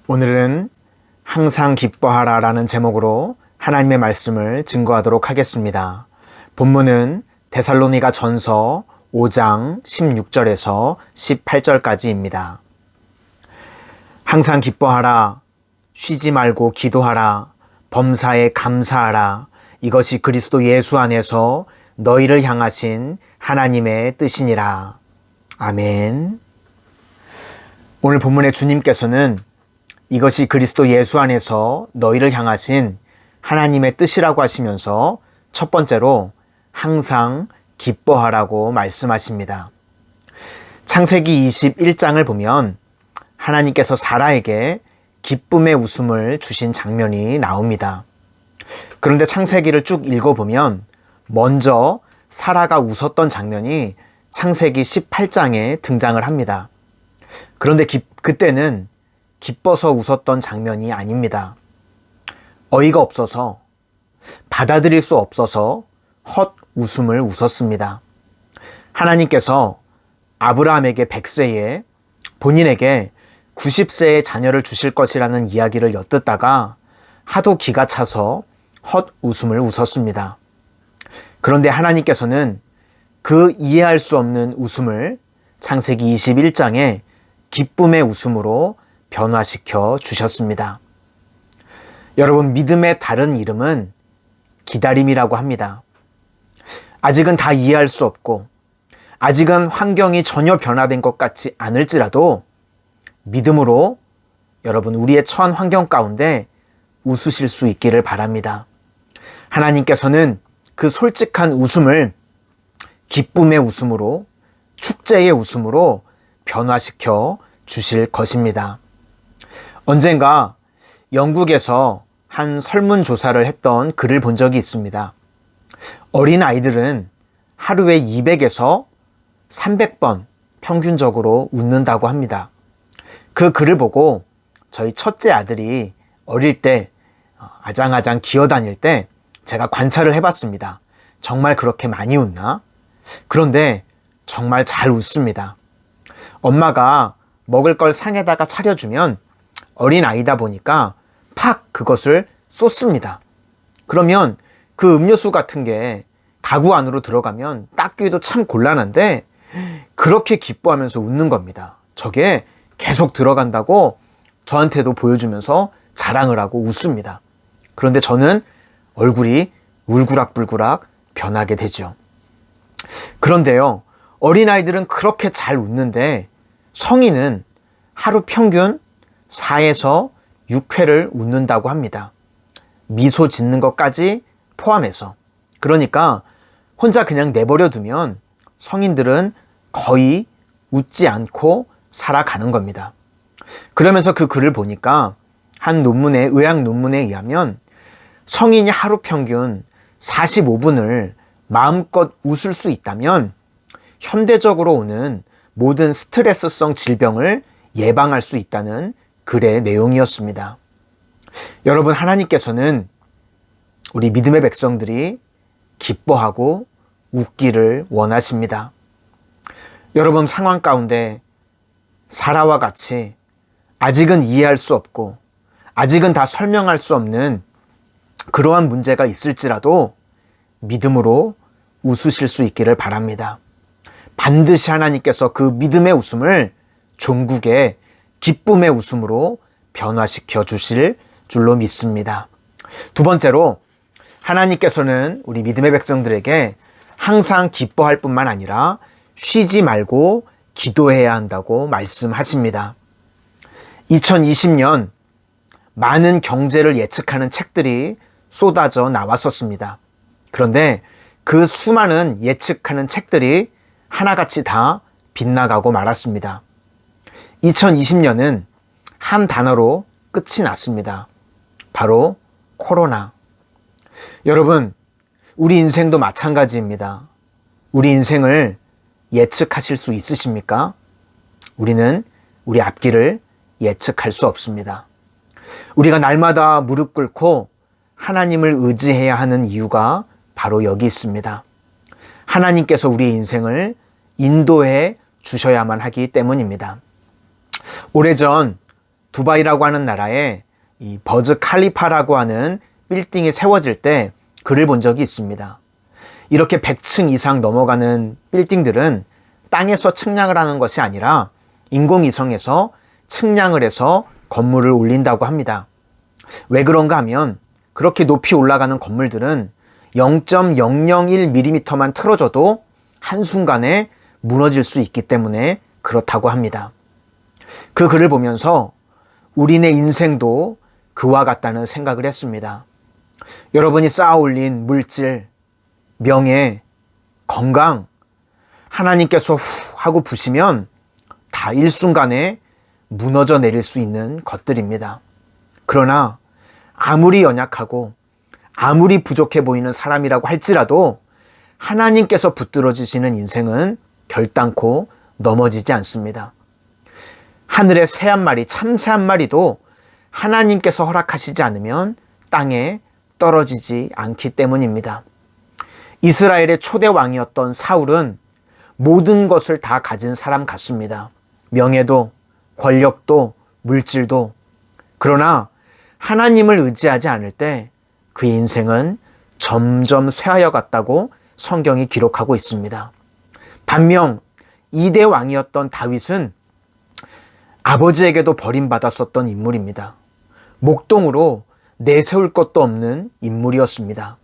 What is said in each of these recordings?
오늘은 항상 기뻐하라 라는 제목으로 하나님의 말씀을 증거하도록 하겠습니다. 본문은 데살로니가 전서 5장 16절에서 18절까지입니다. 항상 기뻐하라, 쉬지 말고 기도하라, 범사에 감사하라. 이것이 그리스도 예수 안에서 너희를 향하신 하나님의 뜻이니라. 아멘. 오늘 본문의 주님께서는 이것이 그리스도 예수 안에서 너희를 향하신 하나님의 뜻이라고 하시면서 첫 번째로 항상 기뻐하라고 말씀하십니다. 창세기 21장을 보면 하나님께서 사라에게 기쁨의 웃음을 주신 장면이 나옵니다. 그런데 창세기를 쭉 읽어보면 먼저 사라가 웃었던 장면이 창세기 18장에 등장을 합니다. 그런데 그때는 기뻐서 웃었던 장면이 아닙니다. 어이가 없어서, 받아들일 수 없어서 헛 웃음을 웃었습니다. 하나님께서 아브라함에게 100세에 본인에게 90세의 자녀를 주실 것이라는 이야기를 엿듣다가 하도 기가 차서 헛 웃음을 웃었습니다. 그런데 하나님께서는 그 이해할 수 없는 웃음을 창세기 21장에 기쁨의 웃음으로 변화시켜 주셨습니다. 여러분, 믿음의 다른 이름은 기다림이라고 합니다. 아직은 다 이해할 수 없고 아직은 환경이 전혀 변화된 것 같지 않을지라도 믿음으로 여러분 우리의 처한 환경 가운데 웃으실 수 있기를 바랍니다. 하나님께서는 그 솔직한 웃음을 기쁨의 웃음으로, 축제의 웃음으로 변화시켜 주실 것입니다. 언젠가 영국에서 한 설문조사를 했던 글을 본 적이 있습니다. 어린 아이들은 하루에 200에서 300번 평균적으로 웃는다고 합니다. 그 글을 보고 저희 첫째 아들이 어릴 때 아장아장 기어다닐 때 제가 관찰을 해봤습니다. 정말 그렇게 많이 웃나? 그런데 정말 잘 웃습니다. 엄마가 먹을 걸 상에다가 차려주면 어린 아이다 보니까 팍 그것을 쏟습니다. 그러면 그 음료수 같은 게 가구 안으로 들어가면 닦기도 참 곤란한데 그렇게 기뻐하면서 웃는 겁니다. 저게 계속 들어간다고 저한테도 보여주면서 자랑을 하고 웃습니다. 그런데 저는 얼굴이 울그락불그락 변하게 되죠. 그런데요, 어린아이들은 그렇게 잘 웃는데 성인은 하루 평균 4에서 6회를 웃는다고 합니다. 미소 짓는 것까지 포함해서. 그러니까 혼자 그냥 내버려 두면 성인들은 거의 웃지 않고 살아가는 겁니다. 그러면서 그 글을 보니까 한 논문에, 의학 논문에 의하면 성인이 하루 평균 45분을 마음껏 웃을 수 있다면 현대적으로 오는 모든 스트레스성 질병을 예방할 수 있다는 글의 내용이었습니다. 여러분, 하나님께서는 우리 믿음의 백성들이 기뻐하고 웃기를 원하십니다. 여러분 상황 가운데 사라와 같이 아직은 이해할 수 없고 아직은 다 설명할 수 없는 그러한 문제가 있을지라도 믿음으로 웃으실 수 있기를 바랍니다. 반드시 하나님께서 그 믿음의 웃음을 종국의 기쁨의 웃음으로 변화시켜 주실 줄로 믿습니다. 두 번째로 하나님께서는 우리 믿음의 백성들에게 항상 기뻐할 뿐만 아니라 쉬지 말고 기도해야 한다고 말씀하십니다. 2020년 많은 경제를 예측하는 책들이 쏟아져 나왔었습니다. 그런데 그 수많은 예측하는 책들이 하나같이 다 빗나가고 말았습니다. 2020년은 한 단어로 끝이 났습니다. 바로 코로나. 여러분, 우리 인생도 마찬가지입니다. 우리 인생을 예측하실 수 있으십니까? 우리는 우리 앞길을 예측할 수 없습니다. 우리가 날마다 무릎 꿇고 하나님을 의지해야 하는 이유가 바로 여기 있습니다. 하나님께서 우리의 인생을 인도해 주셔야만 하기 때문입니다. 오래전 두바이라고 하는 나라에 이 버즈 칼리파라고 하는 빌딩이 세워질 때 글을 본 적이 있습니다. 이렇게 100층 이상 넘어가는 빌딩들은 땅에서 측량을 하는 것이 아니라 인공위성에서 측량을 해서 건물을 올린다고 합니다. 왜 그런가 하면 그렇게 높이 올라가는 건물들은 0.001mm만 틀어져도 한순간에 무너질 수 있기 때문에 그렇다고 합니다. 그 글을 보면서 우리네 인생도 그와 같다는 생각을 했습니다. 여러분이 쌓아 올린 물질, 명예, 건강, 하나님께서 후 하고 부시면 다 일순간에 무너져 내릴 수 있는 것들입니다. 그러나 아무리 연약하고 아무리 부족해 보이는 사람이라고 할지라도 하나님께서 붙들어 주시는 인생은 결단코 넘어지지 않습니다. 하늘의 새 한 마리, 참새 한 마리도 하나님께서 허락하시지 않으면 땅에 떨어지지 않기 때문입니다. 이스라엘의 초대 왕이었던 사울은 모든 것을 다 가진 사람 같습니다. 명예도, 권력도, 물질도. 그러나 하나님을 의지하지 않을 때 그의 인생은 점점 쇠하여 갔다고 성경이 기록하고 있습니다. 반면 2대 왕이었던 다윗은 아버지에게도 버림받았었던 인물입니다. 목동으로 내세울 것도 없는 인물이었습니다.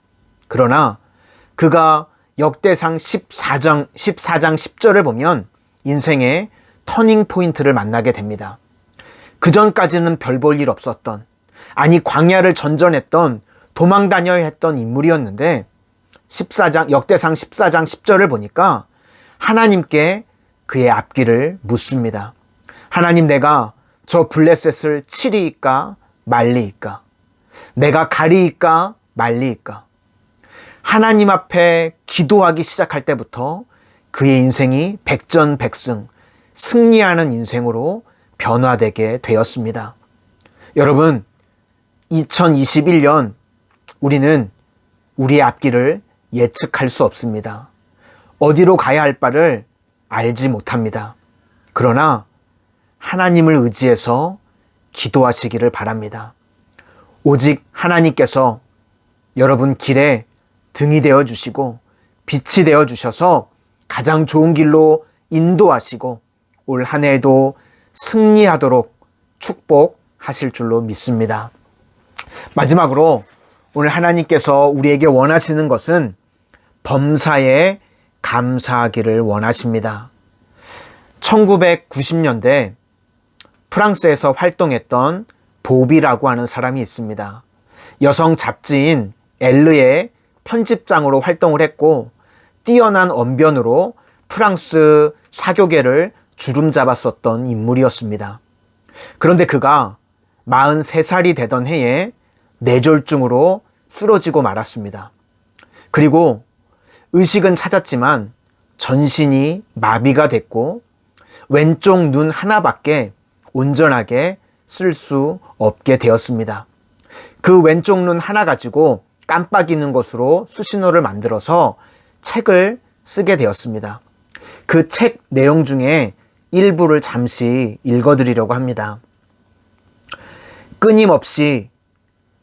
그러나 그가 역대상 14장 10절을 보면 인생의 터닝 포인트를 만나게 됩니다. 그전까지는 별 볼 일 없었던, 아니 광야를 전전했던, 도망 다녀야 했던 인물이었는데 역대상 14장 10절을 보니까 하나님께 그의 앞길을 묻습니다. 하나님, 내가 저 블레셋을 치리이까 말리이까? 내가 가리이까 말리이까? 하나님 앞에 기도하기 시작할 때부터 그의 인생이 백전백승, 승리하는 인생으로 변화되게 되었습니다. 여러분, 2021년 우리는 우리의 앞길을 예측할 수 없습니다. 어디로 가야 할 바를 알지 못합니다. 그러나 하나님을 의지해서 기도하시기를 바랍니다. 오직 하나님께서 여러분 길에 등이 되어 주시고 빛이 되어 주셔서 가장 좋은 길로 인도하시고 올 한 해에도 승리하도록 축복하실 줄로 믿습니다. 마지막으로 오늘 하나님께서 우리에게 원하시는 것은 범사에 감사하기를 원하십니다. 1990년대 프랑스에서 활동했던 보비라고 하는 사람이 있습니다. 여성 잡지인 엘르의 편집장으로 활동을 했고 뛰어난 언변으로 프랑스 사교계를 주름잡았었던 인물이었습니다. 그런데 그가 43살이 되던 해에 뇌졸중으로 쓰러지고 말았습니다. 그리고 의식은 찾았지만 전신이 마비가 됐고 왼쪽 눈 하나밖에 온전하게 쓸 수 없게 되었습니다. 그 왼쪽 눈 하나 가지고 깜빡이는 것으로 수신호를 만들어서 책을 쓰게 되었습니다. 그 책 내용 중에 일부를 잠시 읽어드리려고 합니다. 끊임없이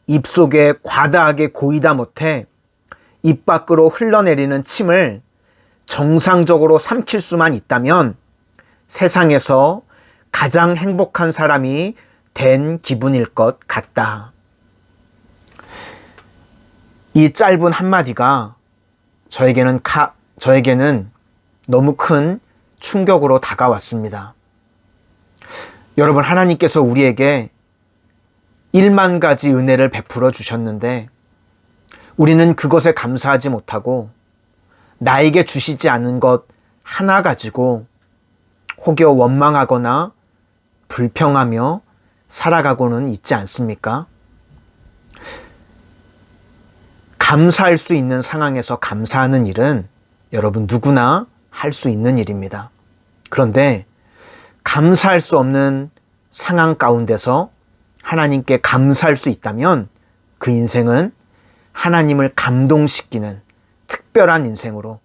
입속에 과다하게 고이다 못해 입 밖으로 흘러내리는 침을 정상적으로 삼킬 수만 있다면 세상에서 가장 행복한 사람이 된 기분일 것 같다. 이 짧은 한마디가 저에게는 너무 큰 충격으로 다가왔습니다. 여러분, 하나님께서 우리에게 1만 가지 은혜를 베풀어 주셨는데 우리는 그것에 감사하지 못하고 나에게 주시지 않은 것 하나 가지고 혹여 원망하거나 불평하며 살아가고는 있지 않습니까? 감사할 수 있는 상황에서 감사하는 일은 여러분 누구나 할 수 있는 일입니다. 그런데 감사할 수 없는 상황 가운데서 하나님께 감사할 수 있다면 그 인생은 하나님을 감동시키는 특별한 인생으로,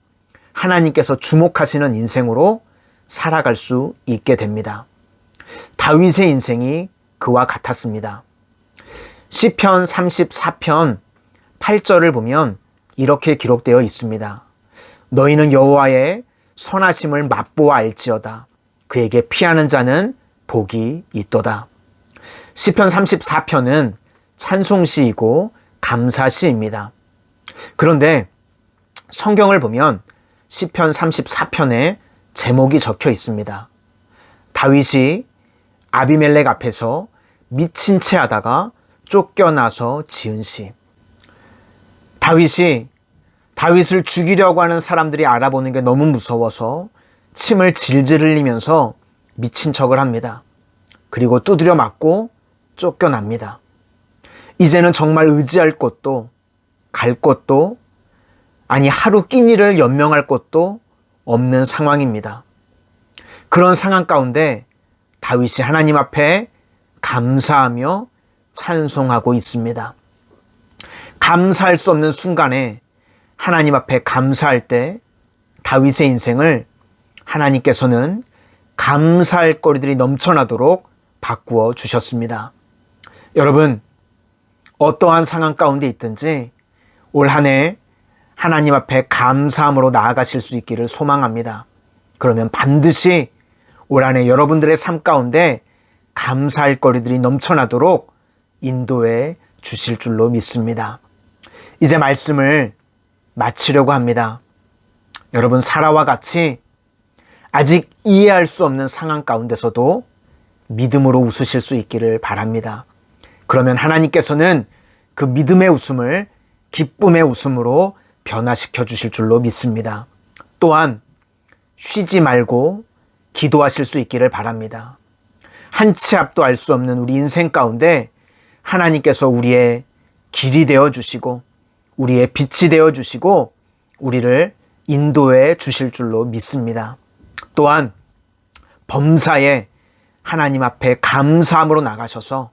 하나님께서 주목하시는 인생으로 살아갈 수 있게 됩니다. 다윗의 인생이 그와 같았습니다. 시편 34편 8절을 보면 이렇게 기록되어 있습니다. 너희는 여호와의 선하심을 맛보아 알지어다. 그에게 피하는 자는 복이 있도다. 시편 34편은 찬송시이고 감사시입니다. 그런데 성경을 보면 시편 34편에 제목이 적혀 있습니다. 다윗이 아비멜렉 앞에서 미친 채 하다가 쫓겨나서 지은 시. 다윗을 죽이려고 하는 사람들이 알아보는 게 너무 무서워서 침을 질질 흘리면서 미친 척을 합니다. 그리고 두드려 맞고 쫓겨납니다. 이제는 정말 의지할 곳도 갈 곳도, 아니 하루 끼니를 연명할 곳도 없는 상황입니다. 그런 상황 가운데 다윗이 하나님 앞에 감사하며 찬송하고 있습니다. 감사할 수 없는 순간에 하나님 앞에 감사할 때 다윗의 인생을 하나님께서는 감사할 거리들이 넘쳐나도록 바꾸어 주셨습니다. 여러분, 어떠한 상황 가운데 있든지 올 한 해 하나님 앞에 감사함으로 나아가실 수 있기를 소망합니다. 그러면 반드시 올 한 해 여러분들의 삶 가운데 감사할 거리들이 넘쳐나도록 인도해 주실 줄로 믿습니다. 이제 말씀을 마치려고 합니다. 여러분, 사라와 같이 아직 이해할 수 없는 상황 가운데서도 믿음으로 웃으실 수 있기를 바랍니다. 그러면 하나님께서는 그 믿음의 웃음을 기쁨의 웃음으로 변화시켜 주실 줄로 믿습니다. 또한 쉬지 말고 기도하실 수 있기를 바랍니다. 한 치 앞도 알 수 없는 우리 인생 가운데 하나님께서 우리의 길이 되어 주시고 우리의 빛이 되어 주시고 우리를 인도해 주실 줄로 믿습니다. 또한 범사에 하나님 앞에 감사함으로 나가셔서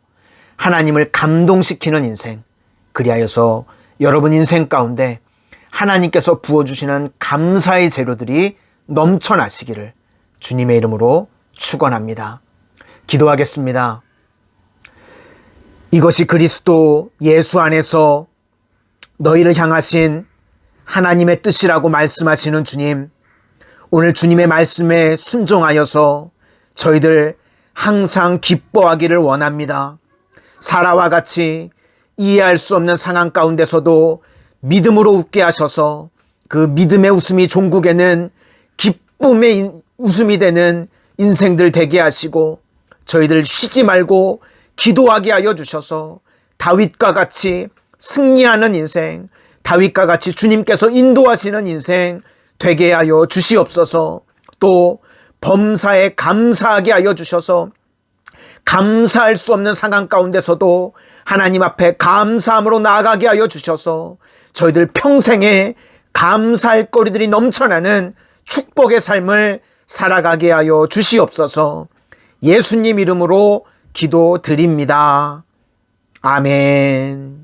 하나님을 감동시키는 인생, 그리하여서 여러분 인생 가운데 하나님께서 부어주시는 감사의 재료들이 넘쳐나시기를 주님의 이름으로 축원합니다. 기도하겠습니다. 이것이 그리스도 예수 안에서 너희를 향하신 하나님의 뜻이라고 말씀하시는 주님, 오늘 주님의 말씀에 순종하여서 저희들 항상 기뻐하기를 원합니다. 사라와 같이 이해할 수 없는 상황 가운데서도 믿음으로 웃게 하셔서 그 믿음의 웃음이 종국에는 기쁨의 웃음이 되는 인생들 되게 하시고 저희들 쉬지 말고 기도하게 하여 주셔서 다윗과 같이 승리하는 인생, 다윗과 같이 주님께서 인도하시는 인생 되게 하여 주시옵소서. 또 범사에 감사하게 하여 주셔서 감사할 수 없는 상황 가운데서도 하나님 앞에 감사함으로 나아가게 하여 주셔서 저희들 평생에 감사할 거리들이 넘쳐나는 축복의 삶을 살아가게 하여 주시옵소서. 예수님 이름으로 기도드립니다. 아멘.